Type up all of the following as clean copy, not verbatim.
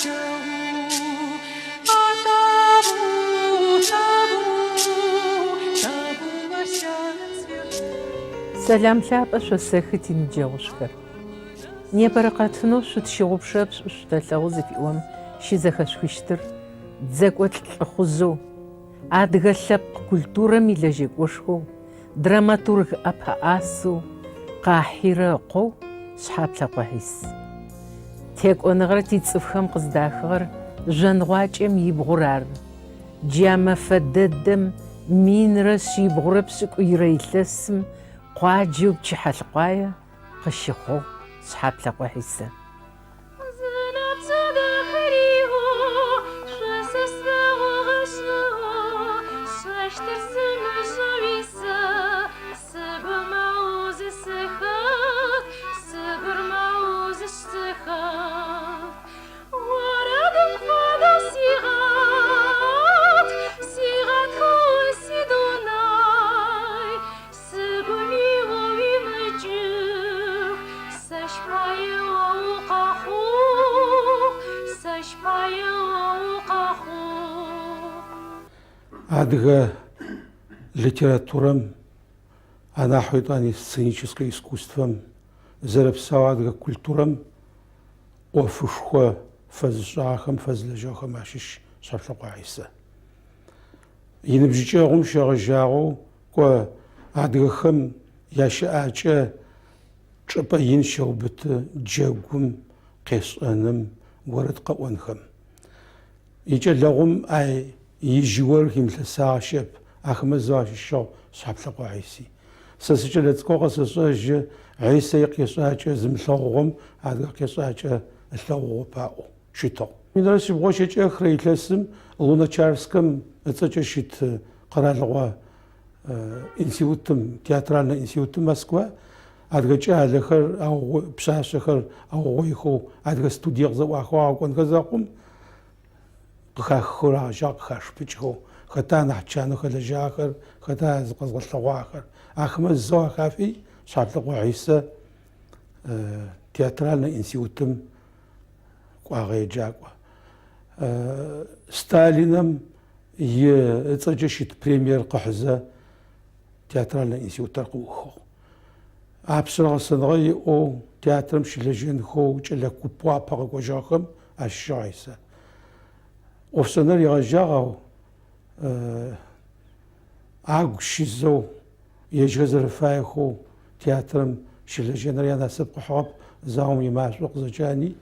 Сэлам лъапӏэ шъосэхы тиныбджэгъушхэр. Непэрэ къэтфынэу шъутщыгъупшэ пшӏушъутэлъэгъу зыфиӏом щызэхэшъухыщтыр дзэкӏо лӏыхъужъэу адыгэ лъэпкъ культурэм илэжьэкӏошхоу драматург ӏэпыӏасэу къахьирэ ыкъоу Шъхьаплъэкъо Хьис. Текӏоныгъэрэ тицӏыфхэм къыздахыгъэр жъоныгъуакӏэм ибгъур ар. Джамэфэ дэдэм минрэ шъибгъурэ пшӏыкӏуйрэ илъэсым къуаджэу пчыхьэлъыкъуае къыщыхъугъ Шъхьаплъэкъо Хьисэ. Адыгэ литературэм анахьуитӏани сценическое искусством зэрэпсэу адыгэ культурэм ӏофышхо фэзышӏагъэхэм фэзылэжьыгъэхэм ащыщ Шъхьаплъэкъо Хьисэ. Иныбжьыкӏэгъум щегъэжьагъэу кӏо адыгэхэм ящыӏакӏэ чӏыпӏэ ин щеубыты джэгум къешӏэным орэд къэӏонхэм. Икӏэлэгъум ай ижьыор химлъэсагъ щэп ахэмэ зэу ащыщыгъ Шъхьаплъэкъо Хьиси. Сэ сыкӏэлэцӏыкӏоу къэсэшӏэжьы Хьисэ къешӏакӏэ зымылъэгъугъом адыгэ къешӏакӏэ ылъэгъугъо паӏо щытыгъ. Минрэ шъибгъо щэкӏэхрэ илъэсым Луначарском ыцӏэкӏэ щыт къэралыгъо институтым, театральнэ институтым Москва адыгэ кӏалэхэр пшъашъэхэр агъогъоихэу адыгэ студие къызэӏуахэу агъэкӏонхэ зэхъум къыхахыхэу агъэжьагъ къыхашпыкӏхэу хэта нахь чанэхэр лэжьагъэхэр, хэта зыкъэзгъэлъэгъуагъэхэр ахэмэ зэу ахафи Шъхьаплъэкъо Хьисэ театральнэ институтым кӏуагъэ еджакӏо. Сталинэм ыцӏэкӏэ щыт премиер къыхьызэ театральнэ институтыр къыӏухыгъ. Апшъэрэ гъэсэныгъэ иӏэу театрым щылэжьэнхэу кӏэлэкупӏэу апэ къэкӏожьыгъэхэм ащыщыгъ Хьисэ. Ӏофшӏэныр егъэжьагъэу агу щизэу ежьхэ зэрэфаехэу театрым щылэжьэныр янасыпь къыхьыгъэп заом имашӏо къызэкӏани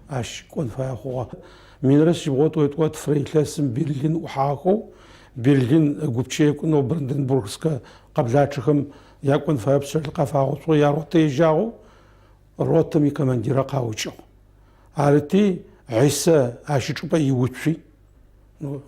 ащ кӏон фае хъугъэ. Минрэ шъибгъо тӏоитӏуэт-фрэ илъэсым Берлин ӏухьагъэхэу Берлин гупчэекӏунэу Бранденбургскэ къэблачъэхэм якӏон фае пшъэрылъ къафагъэшӏо ярота ежьагъэу ротым икомандирэ къаукӏыгъ. Арыти Хьисэ ащычӏыпӏэ иуцуи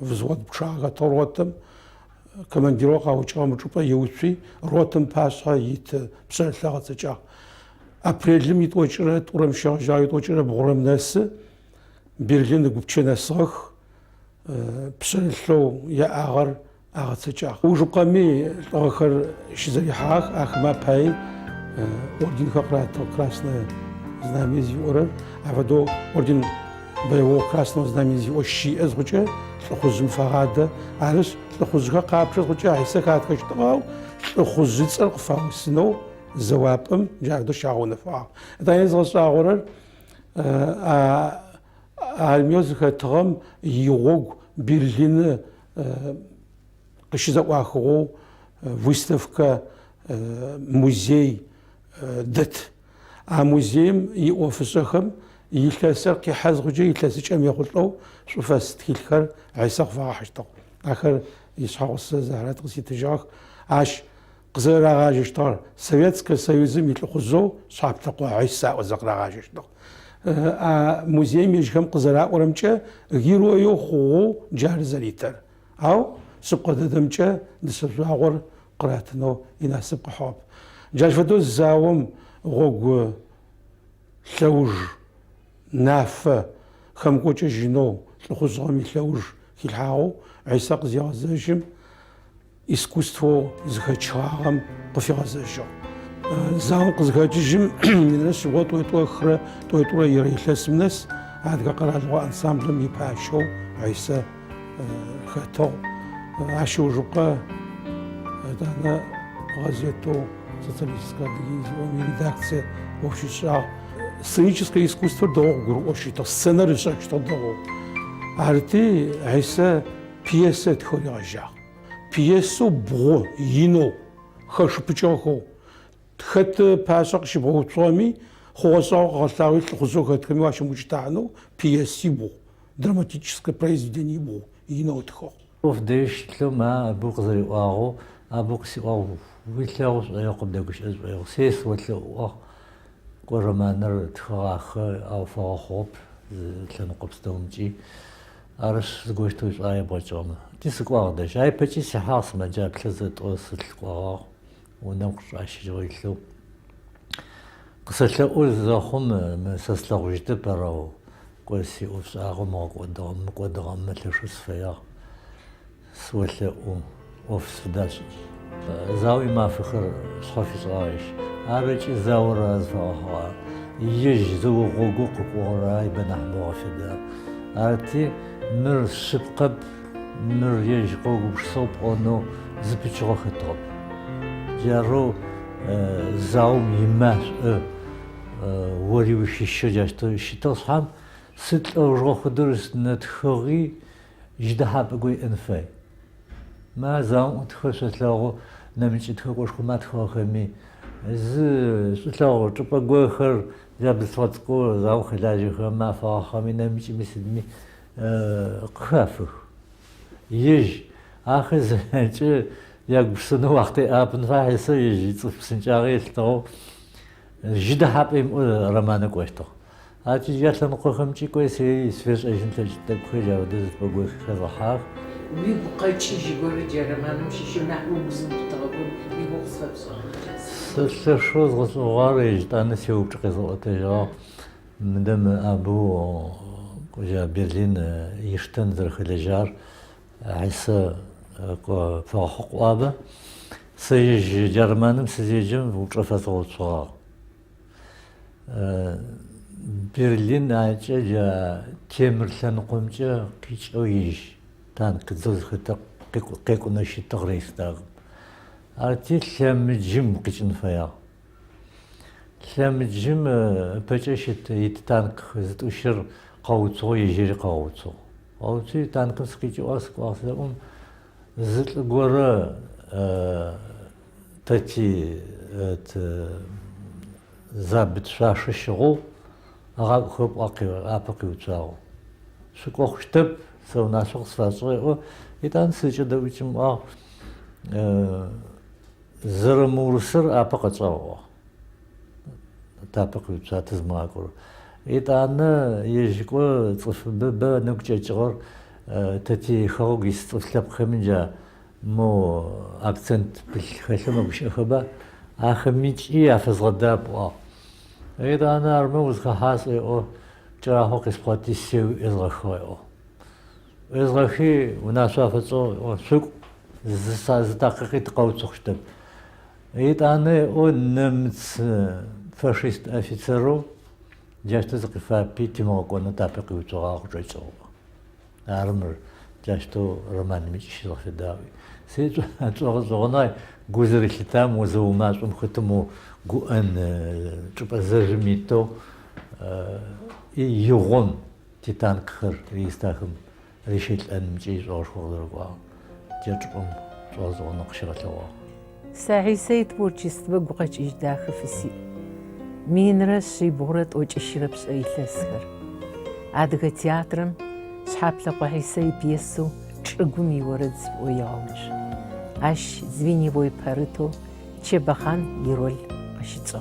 взвод пчъагъэ ротым командиро къаукӏыгъ чӏыпӏэ иуцуи ротым пашъхьэ ит пшъэрылъэ гъэцӏыкӏагъ. Апрелым итӏокӏрэ тӏурэм щегъэжьагъ итӏокӏрэ бгъурэм нэсы Берлин гупчэ нэсыгъэх пшъэрылъэу яӏагъэр агъэцӏыкӏагъ. Ужыкъэми лӏыгъэхэр щызэрихьагъэх ахэмэ апаи орденхэр къратыгъ Красное Знамя зиӏорэр афэдэу орден боевого красного знамени зиӏо щиӏэ зыхъукӏэ лӏыхъужъым фэгъадэ. Арышъ лӏыхъужъхэр къапчъэ зыхъукӏэ Хьисэ хатхэщтыгъэу лӏыхъужъыцӏэр къыфаусынэу зэуапӏэм джадэу щагъэунэфагъ. Тани згъэшӏагъорэр армиеу зыхэтыгъэм игъогу Берлин къыщызэӏуахыгъэу выставка музей дэт. А музеем иӏофышӏэхэм илъэсыр къихьэ зыхъукӏэ илъэсыкӏэм ехъулӏэу шӏуфэ стилхэр Хьисэ къыфагъэхьыщтыгъ. Ахэр ишъхьагъусэ Захарат къыситыжьыгъэх. Ащ къызэрагъажьэщтыгъэр Советскэ Союзым илӏыхъужъэу Шъхьаплъэкъо Хьисэ аӏо зыкърагъажьэщтыгъ. А музеем ежьхэм къызэраӏорэмкӏэ героеу хъугъэу джары зэритыр. Ау шъыпкъэ дэдэмкӏэ дышъэшъуагъор къыратынэу инасыпь къыхьыгъэп. Джащ фэдэу заом гъогу лъэуж нафэ хэмыкӏокӏэ жьынэу лӏыхъужъыгъэм илъэуж хилъхьагъэу Хьисэ къызегъэзэжьым искусство зыхэчъыгъагъэм къыфигъэзэжьыгъ. Заом къызыхэкӏыжьым минрэ шъибгъо тӏоитӏуэхрэ тӏоитӏурэ ирэ илъэсым нэс هذا قرأ أنسامبل يباشو عيسى خطو عشو جوقا هذا غازيتو социалистическая редакция общества сценическое искусство долго общество сценарий что долго арти айса пьеса тхоряжа пьесу бро ино хашпчохо хат пасак шибоцоми хоза гасави хозогат кемаш мучтану пьеси бо драматическое произведение бо ино тхо وفديش لما بوقزري واغو ابوكسي واغو ويلاوس يقوم داكش ازوير سيس وتلو قرما نر تخاخ او فاخوب تلنقب ستومجي ارش زغوشتوش اي بوجوم تيسقوا داش اي بتشي سحاس ما جاب تلزت وسلقوا ونقش اش جويلو قصه اول زخم مسسلوجت براو قوسي اوس اغو ما قدام متلشس فيا سوله اوف داش زاوي ما فخر صحفي صايش عارج زاور زفاها يجزو غوغوق وراي بنحبو في الدار عرفتي مر شبقب مر يجقو بصوب انه زبيتشو خطب جارو زاوم يماس وري وشي شجاستو شيتوسحم ست اورو خدرس نتخوري جدحاب قوي انفاي ما زاوم تخشت لاغو نمشي تخوش كما تخوخمي ز سلاغو تبقى قوخر جاب الصوتكو زاو خلاجي خما فاخمي نمشي مسدمي قخافه يج آخر زنجي ياك بسنو وقتي ابن فاحسه يجي تسنجاري تو جدا حابم رمانه كويستو هاتي جات لنقو خمشي كويسي سفيش اجن تجد بخيجا ودزت بقوي خزحاف ويبقى تشيجي قولي جرمانم شيشو نحو بزن بتغبون ويبقى صفصا سلشوز غصوغاري جتانا سيو بتقيزو اتجاه مدام ابو كوجا برلين يشتن ذر خلجار عيسى فاحق وابا سيج جرمانم سيجم وطرفت غصوغار برلين عجا تيمر لنقومجا كيش اويش تان كتزوز خطق قيقو نشي تغريس داغ عرفتي ثام جيم قيش نفايا ثام جيم باتشاشت يتانك زت وشر قوتو يجري قوتو تانك سكيتي واسك واسلام زت غورا تاتي زابت شاش شغو اغا خوب اقي وتاو شكو خشتب سو ناشق سفاسوي يتان سيجا دويتم زرمورسر ابقصاو تابق يتاتز ماكور يتان يجكو صف ببا نكججغر تتي خوغيس صفلب خمنجا مو اكسنت بالخشم بشخبا اخميجي افزغداب يتان ارموز خاصي او جراحو قسقاتيسيو ازرخوي ازرخي وناشافتو سوق زتاققي تقوتو خشتب يتاني او نمت فاشيست افيتسرو جاشتو زقفا بيتي موقونا تابقي وتوغا خجيتو ارمر جاشتو رومان ميشي زغفي داوي سيجو اتوغا زغناي قوزري ختام وزوماش ختمو قوان تشوبا زرميتو يغون تيتان كخر ريستاخم ريشيت ان مجيش اور خضروا جاتكم صوزو نقشرتوا ساعي سيد بورجست بقوقش إجدا خفسي مين رشي بورت أوج إشربش أي لسخر عادغة تياترم شحاب لقوحي سي بيسو تشرقومي ورد ويعوج عش زويني بوي بارتو تشي بخان يرول قشيتو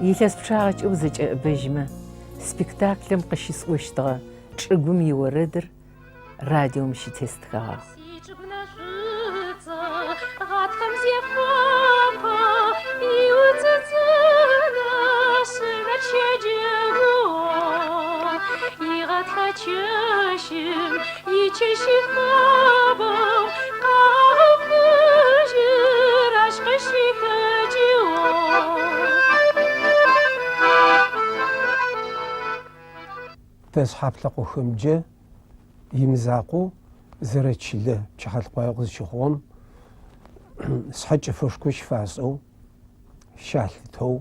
يلس بشاعج أوزج أبجمة سبيكتاكلم قشيس وشتغا تشرقومي وردر راديو مشي تستخاغ تسحب خمجة يمزاقو زرتشلة شحال شخوم سحج فرشكوش فاسو شالتو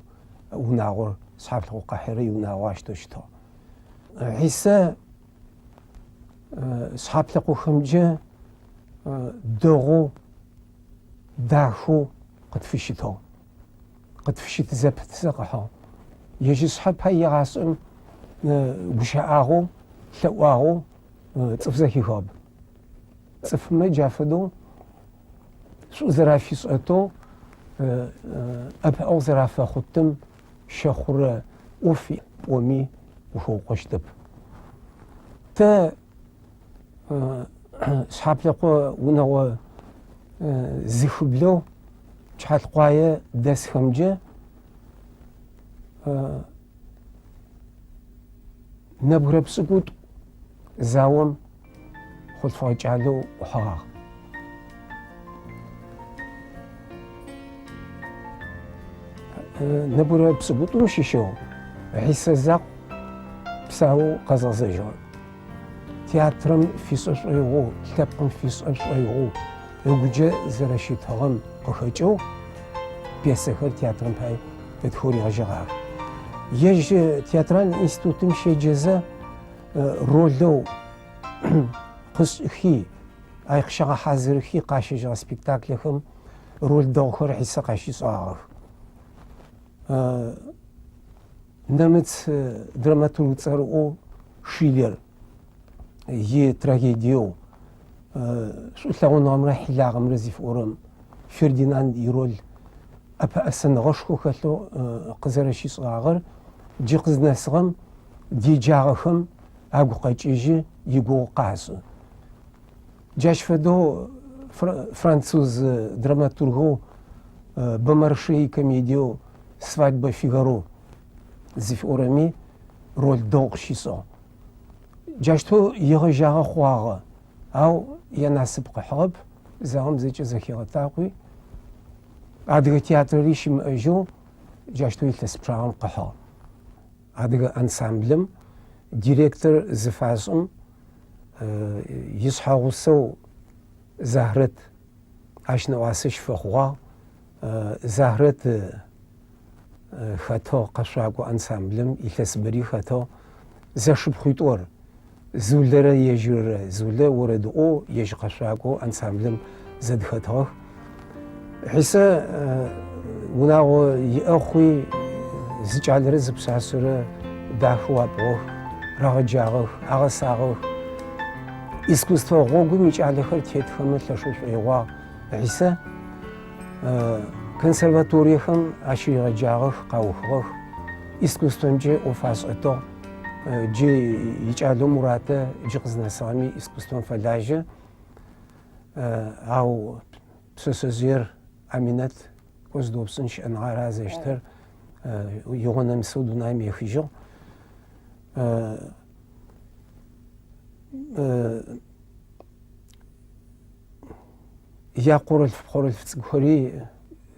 وناغور سحب قاحري وناواش تشتو عيسى سحب خمجة دوغو داخو قد فشتو قد فشت زبت زقحو يجي سحب هاي غاسم وشاعو ثواغو تفزكي خاب تف ما جافدو سو زرافي سأتو أو زرافة ختم شخور أوفي ومي وهو قشتب تا سحب لقو ونو زخبلو شحال قوايا داس خمجة نبغى بسكوت زاوم خد فاجعلو وحاغ نبغى بسكوت وشيشو عيسى زاق بساو قزازجون تياترم في صوص أيغو تلقم في صوص أيغو وجا زرشيتهم قخجو بيسخر تياترم هاي بتخوري غجغار يج تياترال انستيتوت مشي جزا رولو قص خي اي خشغه حاضر خي قاشي جا سبيكتاكلهم رول دوخر حيسا قاشي صاغ نمت دراماتورغ تصرو شيلر ي تراجيديو شو لاون عمره حلا عمره زيف اورم فرديناند يرول أبا أسن غشكو كتلو قزرشي صغار جي قزنا سغم دي جاغخم أقو قايجي يقو قاسو جاش فدو فرانسوز دراماتورغو بمرشي كوميديو свадьба فيغارو زيف أورامي رول دوغ شيسو جاشتو يغي جاغا خواغا أو يناسب قحب زاهم زيجي زكيغا تاقوي أدغى تياتري شم أجو جاشتو يلتسبراهم قحا أدغى أنسامبلم ديريكتور زفاسم يسحاغوسو زهرت أشنواسش فخوا زهرت خطو قشاغو أنسامبلم يلتسبري خطو زشب خيطور زولرا يجور زولة ورد أو يج قشاغو أنسامبلم زد خطو حسا وناو يأخوي زجال رزب ساسورة داخوا بوه راجعه أغساغه إسكوستو غوغو ميجعل خير تيتخمل لشوش أيوا حسا كونسرفاتوريهم أشي رجعه قاوخه إسكوستو مجي أوفاس أتو جي يجعلو مراته جغزنا سامي إسكوستو فلاجة أو بسوسوزير أمينات كوزدوبسنش أنغارا زيشتر يغنى مسودو نايم يخيجو يا قرل فتسكوري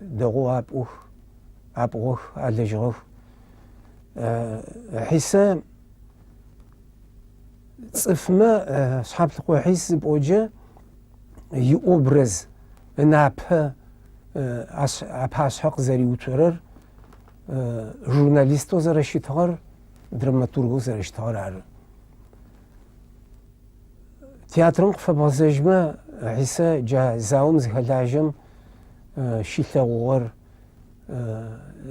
دغو أبوخ ألجغوخ حسا صفما صحاب القوحيس بوجه يؤبرز نابها أبهاش حق زري وترر جورناليستو زرشتهار دراماتورغو زرشتهار تياترم فبازجما عيسى جا زاوم زهلاجم شيلغور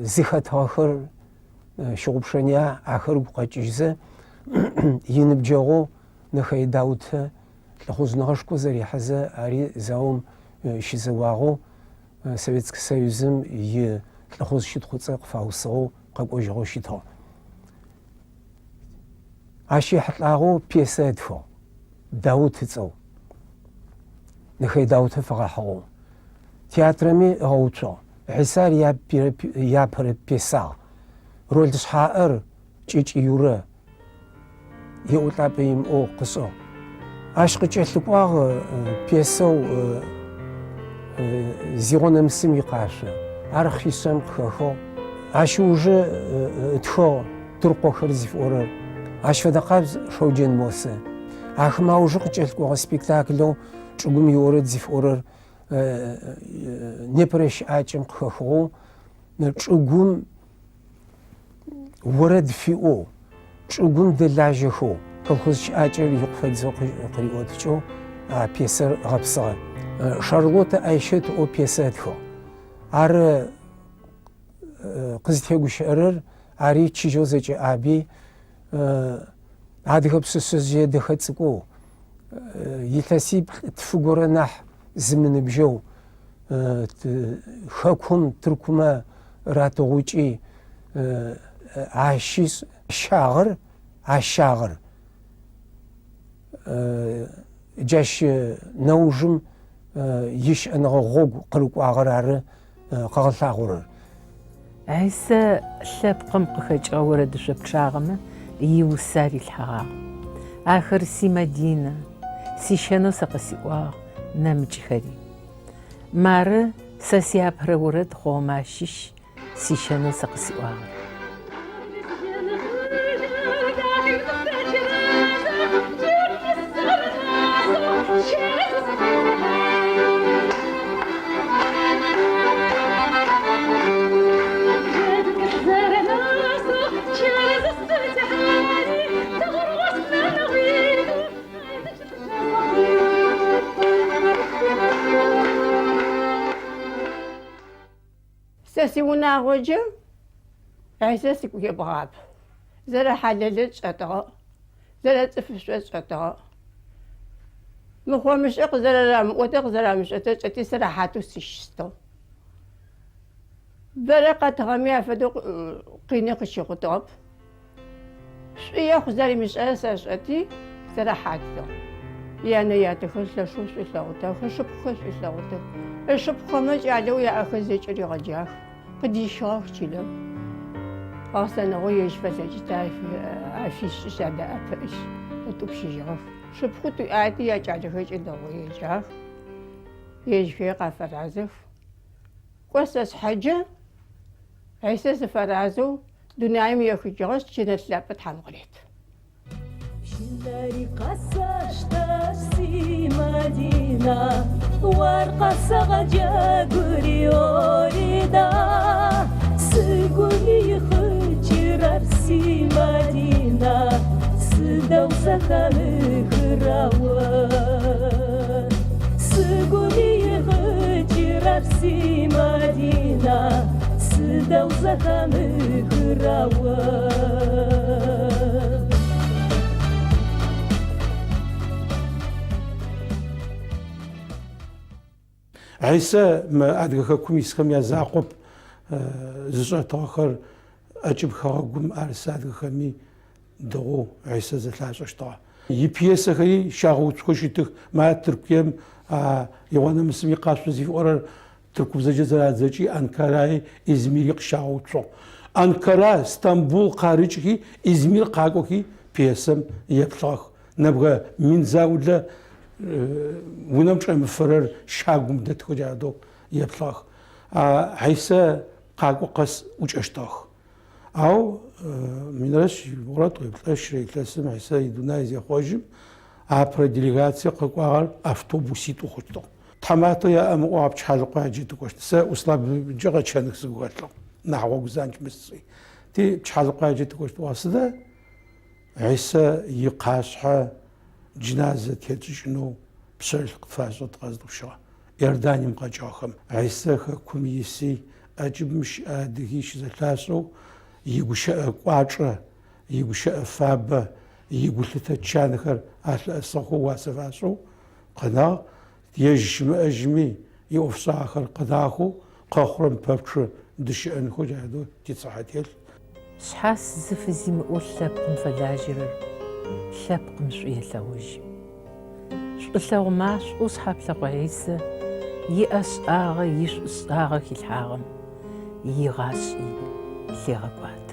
زخت آخر شغبشنيا آخر بقاجزه ينبجغو نخي داوت لخوز نغشكو زري حزة أري زاوم شيزواغو سويتسك سويزم لخوز شيد خوصق فاوسغو قاقو جغو شيدها عشي حتلاغو بيسا دفو داوت تزو نخي داوت فغاحو تياترمي غوتو عسار يا بر بيسا رول تشحائر جيج يورا يوطا بيم او قصو عشق جلقواغ بيسو زيغون مسمي قاش عرخي سم خخو عشوج تخو ترقو خرزي فورر ащ фэдэ къабз шэуджэн мосэ. Ахэмэ аужы къыкӏэлъыкӏуэгъэ спектаклэу чӏыгум иорэд зифӏорэр непэрэ щыӏакӏэм къыхэхыгъэу чӏыгум орэд фиӏэу чӏыгум дэлажьэхэу колхоз щыӏакӏэр икъу фэдзэу къриӏуэткӏэу пьесэр гъэпсыгъэ. Шарлотэ Айщэтыӏэу пьесэ ытхыгъ. Ар къызытегущыӏэрэр ари чыжьэу зэкӏэӏаби адыгэ пшъэшъэжъые дэхэ цӏыкӏоу илъэсибл тфыгорэ нахь зымыныбжьэу хэкум тыркумэ ратыгъукӏи ащи щагъыр джащ нэужым ищыӏэныгъэ гъогу къырыкӏуагъэр ары къэгъэлъагъорэр. Айсэ лъэпкъым къыхэкӏыгъэ орэдышъо пчъагъэмэ иусар илъхьагъагъ. Ахэр симадинэ, сищэнэу сэ къысиӏуагъ нэмыкӏхэри. Мары сэ сиапэрэ орэд хъугъэм ащыщ сищэнэу сэ къысиӏуагъэр. Сесиунагъоджэ айсэ сигу ебгъап. Зэрэ хьалэлэ шӏэтыгъэ, зэрэ цӏыфышъо шӏэтыгъэ. Мыхъомышӏэ къызэрэрамыӏотэ къызэрамышӏэтэ шӏэти сэ рэхьатэу сищыстыгъ. Бэрэ къэтыгъэми афэдэу къины къыщигъутыгъэп. Шӏуие хъузэримышӏэрэ сэ шӏэти зэрэхьатыгъ. Янэ ятэхэр лъэшэу шӏуилъэгъутых, ышыпхъухэр шӏуилъэгъутых. Ышыпхъухэмэ кӏалэу яӏэхэр зэкӏэ ригъэджах. Къыдищыгъэх чылэм. Гъэсэныгъо ежь фэлъэкӏытэ афищыщ адэӏэпыӏыщ. Ытӏупщыжьыгъэх. Шыпхъу туӏати якӏалэхэр кӏэлээгъо еджах. Ежьхэр къафэразэх. Кӏо сэ схьэджэ айсэ сыфэразэу дунаим ехыджыгъэшъ чынэ лъапӏэ тхьэм къырет. Şinleri kasaşta simadina var kasagaca guriyorida Siguli hıçırar simadina Sıdav zatanı hırava Siguli hıçırar simadina Sıdav zatanı hırava Айсэ мы адыгэ хэкум исхэм язакъоп зышӏэтыгъэхэр ӏэкӏыб хэгъэгум арысэ адыгэхэми дэгъоу айсэ зэлъашӏэщтыгъэ. Ипьесэхэри щагъэуцухэу щытых. Мэ Тыркуем Иванымысым икъашъо зифӏорэр тыркубзэкӏэ зэрадзэкӏи Анкараи Измири къыщагъэуцугъ. Анкара, Стамбул къарыкӏхи Измир къакӏохи пьесэм еплъыгъэх. Нэбгы Минзаулэ унэм чӏэмыфэрэр щагум дэтхэ джадэу еплъыгъэх. Айсэ къакӏо къэс ӏукӏэщтыгъэх. Ау минрэщ орэд къеплӏэщрэ илъэсым айсэ идунай зехъожьым апэрэ делегацие къэкӏуагъэр автобуситӏу хъущтыгъ. Тхьэматэ яӏэмыӏо пчъхьалыкъо аджи тыкӏощт. Сэ Услабыкӏэ къэчъэных сыгу хэлъыгъ. Нахь гъогу занкӏ мысри. Ти пчъхьалыкъо аджи тыкӏощтыгъэ сыда? Айсэ икъашъхьэ джиназэ тетӏыжьынэу пшъэрылъ къыфашӏэ тыкъэзыдгущыгъэ. Иорданием къэкӏыгъэхэм айсэ хэкум иси ӏэкӏыбым щыӏэ адыги щызэлъашӏэу игущыӏэ кӏуачӏэ, игущыӏэ фабэ, игулъытэ чанхэр алъэӏэсыгъэу уасэфашӏэу къэнагъ ежь щымыӏэжьми иӏофшӏагъэхэр къыдахэу къэхъурэм пэпчъы дыщыӏэнхэу джадэу тицӏыхьэ телъ. Шъхьас зыфызимыӏо лъэпкъым фэлажьэрэр, лъэпкъым шӏуелъэгъужь. Шӏулъэгъу машӏэу шъхьаплъэкъуаисэ иӏэ шӏагъэ ишӏу шӏагъэ хилъхьагъэм игъашӏи легъэкӏуат.